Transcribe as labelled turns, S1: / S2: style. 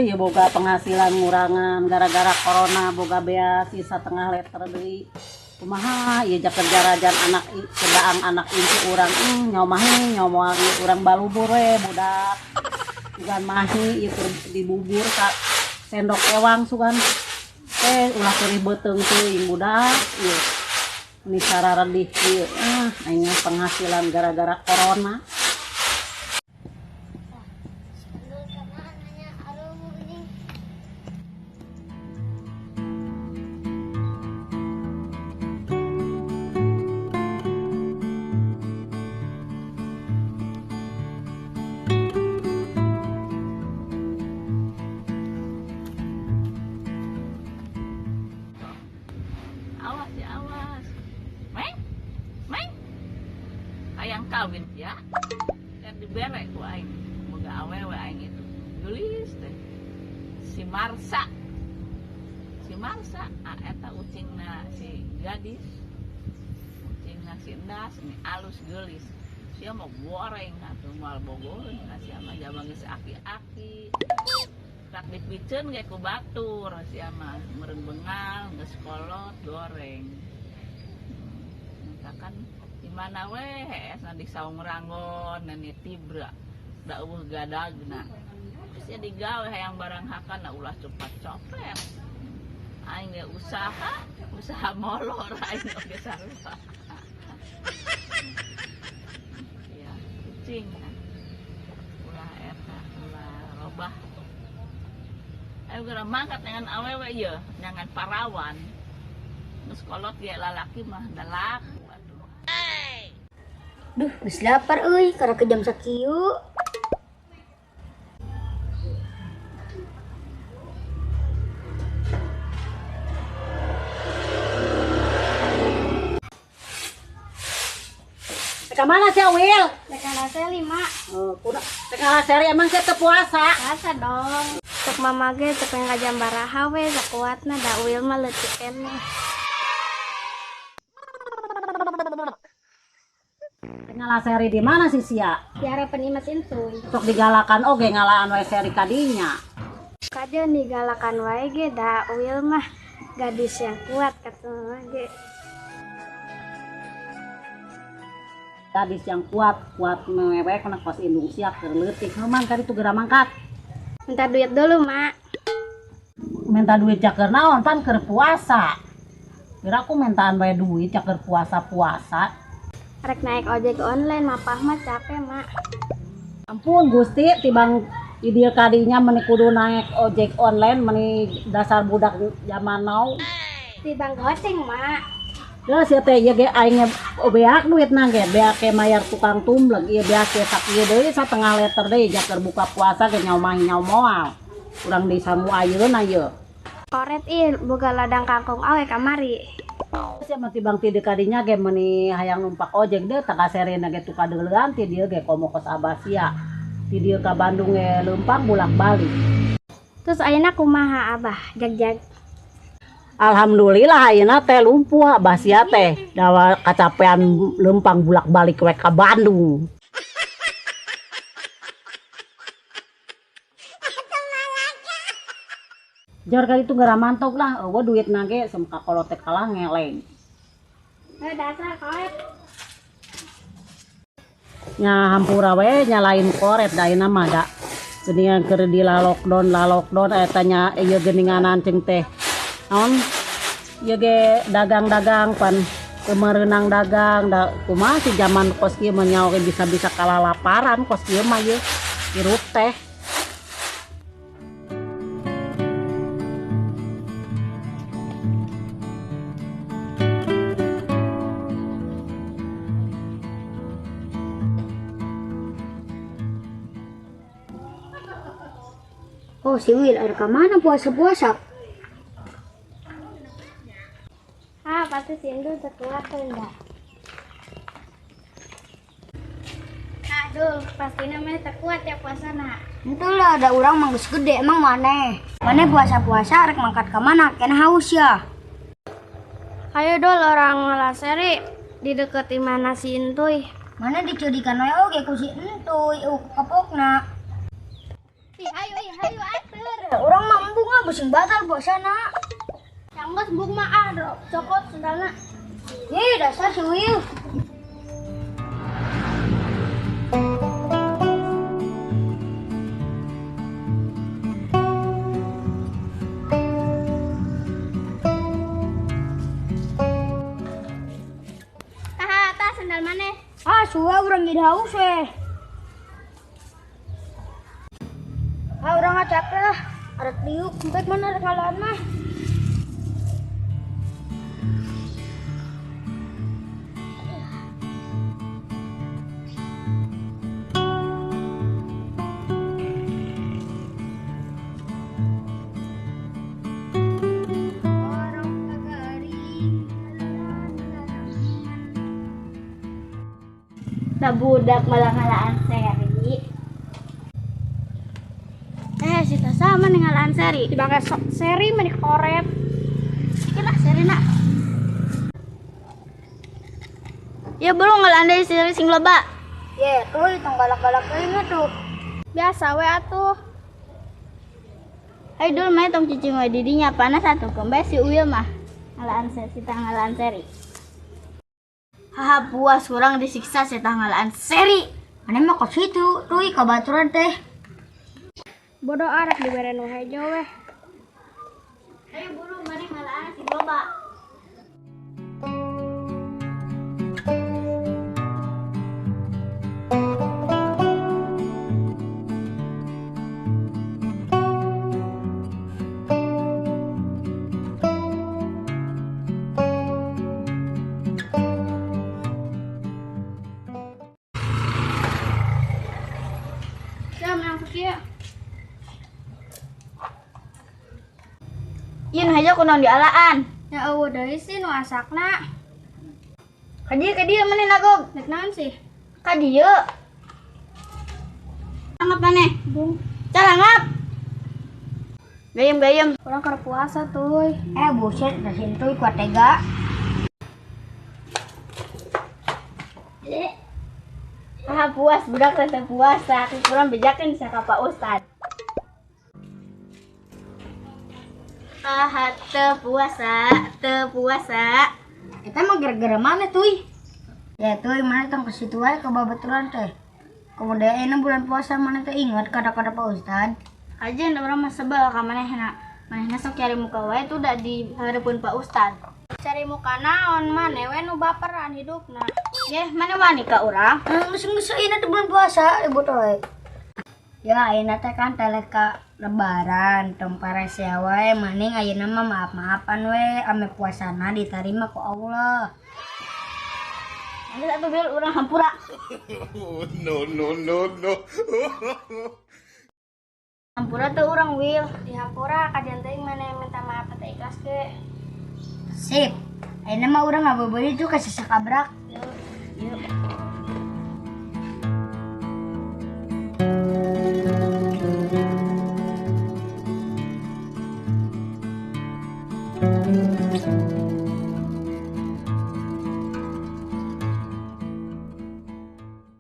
S1: ya boga penghasilan ngurangan gara-gara corona boga bea sisa tengah liter deui. Kumaha ieu jak kerja rajan anak cedaang anak inci urang nyomahi nyomoal urang balubur we budak. Sugan mahi ieu dibubur ka sendok ewang sugan. Ulah teu ribeteung teuing budak ieu. Ini sarara di ieu aing penghasilan gara-gara corona.
S2: Awas ya awas, Meng, hayang kawin ya, yang diberek ku aing, boga awewe aing itu, gelis teh, si Marsa, eta ucingna si gadis, ucingna si Endas, ini alus gelis, sia mau goreng atuh moal bogoreun, sia mah jabang geus aki-aki. Tak dipiceun ge ku batur sia mah meureun bengal geus kolot goreng. Misalkan di mana we heesna di saung rangon nani tibra da eueuh gadagna. Terus ya digawe hayang barang hakana ulah cepat copet. Aing ge usaha molor aing oge sarua. Ya, kucing. Ulah eta, ulah robah. Ayo gara mangkat dengan awewe ya, dengan parawan. Terus kolot ya lalaki mah dalak.
S3: Duh, geus lapar euy, karena ke jam sakieu.
S1: Ka mana sih Wil?
S3: Lekana seli, Mak.
S1: Kuda tekala seri emang saya teu puasa.
S3: Puasa dong. Cek mama ge teu pengen ka jam baraha we sakuatna da Wil mah leutik keneh.
S1: Tekala seri di mana sih sia?
S3: Tiara penimas intuy.
S1: Sok digalakan oge ngalaan we seri kadinya.
S3: Kajeun digalakan wae ge da Wil mah gadis yang kuat katanya ge.
S1: Gadis yang kuat mewek kena kos indung siap keur leutik. Heuman ka ditu geura mangkat.
S3: Minta duit dulu, Mak.
S1: Minta duit jak keur naon pan keur puasa. Kira aku mintaan bae duit jak keur puasa.
S3: Rek naik ojek online mapah mah capek, Mak.
S1: Ampun Gusti tibang di dieu kadinya meuni kudu naik ojek online meuni dasar budak zaman now.
S3: Tibang goceng, Mak.
S1: Terus ya teh ieu ge aing beak duitna ge beak ke mayar tukang tumbleg ieu beak ke sakieu deui satengah liter deui jak keur buka puasa ge nyamoal. Urang di samu ayeuna ieu.
S3: Koret ieu boga ladang kangkung awe kamari.
S1: Sia mah tibang ti dieu kadinya ge meuni hayang numpak ojek deui tak kaserena ge tu kadeulean ti dieu ge komo kos Abah sia. Ti dieu ka Bandung ge leumpang bolak-balik.
S3: Terus ayeuna kumaha Abah? Jag.
S1: Alhamdulillah ayeuna teh lumpuh Abah sia teh dawa kacapean leumpang bolak-balik we ka Bandung. Jor kali itu gara mantog lah eueuh duitna ge sem kakolot teh kalah ngeleng.
S3: Dasar koret.
S1: Nya hampura we nyalain koret da ayeuna mah da. Geuningan keur di lockdown eta nya ieu geuninganan ceng teh. Naon ieu ge dagang-dagang pan kemeureunang dagang da kumaha si zaman kos kieu mah nyawa ge bisa-bisa kalalaparan kos kieu mah ieu hirup teh.
S3: Oh, si Wil ada ke mana puasa-puasa? Pasti si Indul terkuat tuh enggak? Aduh, pasti namanya terkuat ya puasa nak.
S4: Itulah ada orang manggus gede emang mana? Mana puasa-puasa rek mangkat ke mana? Kena haus ya.
S3: Ayo dol orang Laseri di deket mana si Intuy.
S4: Mana dicurikan wae oge ku si Entuy kapokna.
S3: Hayu atur.
S4: Orang mampu nggak pusing batal puasana.
S3: Yang geus buk mah ah cokot sendalna.
S4: Ih, dasar si Will.
S3: Tas sendal maneh.
S4: Ah, suah orang jadi haus weh. Ah, orang nggak capek lah. Ada tiup, sampai mana ada kalaan mah. Orang kagaring.
S3: Da budak malah ngalaan seri. Si sama nih ngalaan seri. Dibangga seri mah dikorep. Dikit lah seri nak. Ya belum ngalaan dari seri sing loba.
S4: Ya, tuh tong galak-galak kayaknya tuh.
S3: Biasa we atuh. Ayo dulu main tong cicing we didinya panas atuh kembali si Uyel mah. Ngalaan seri, kita ngalaan seri. Haha puas kurang disiksa setah ngalaan seri.
S4: Mana mah ke situ, tuh kabaturan teh.
S3: Bodoh arak diberen wae jo weh. Ayo buru mari ngalaan si loba. Siap nang kieu. Yin haja kunaon dialaan. Ya eueuh deui sih nu asakna. Ka dieu maneh nagog. Nek naon sih? Ka dieu. Angap maneh. Calangap. Gayem. Urang keur puasa tuh.
S4: Buset, dah sintuy kuat tega.
S3: Puas budak teh puasa. Kurang bejakeun saka Pak Ustad. Teu puasa.
S4: Kita mah gara-gara mana tuh? Ya tuh mana tong ke situ aja ke babaturan teh. Kemudian bulan puasa mana teh ingat kata-kata Pak Ustad.
S3: Aja ndak urang mah sebel ka manehna. Manehna sok cari muka wae tuh udah di hareupeun Pak Ustad. Cari muka naon maneh we nu baperan hidupna. Yeh, mana wani ka urang?
S4: Geus ini bulan puasa ibu teh. Ya ayeuna teh kan teh ka lebaran tong paresea wae maning ayeuna mah maaf-maafan we ame puasana diterima ku Allah.
S3: Ada satu bil urang hampura.
S5: No.
S3: Hampura tuh urang wil. Di hampura kajian teh maneh minta maaf teh ikhlas ge.
S4: Sip. Ayeuna mah urang ngabebeuli tuh ka sesakabrak.
S3: Yuk.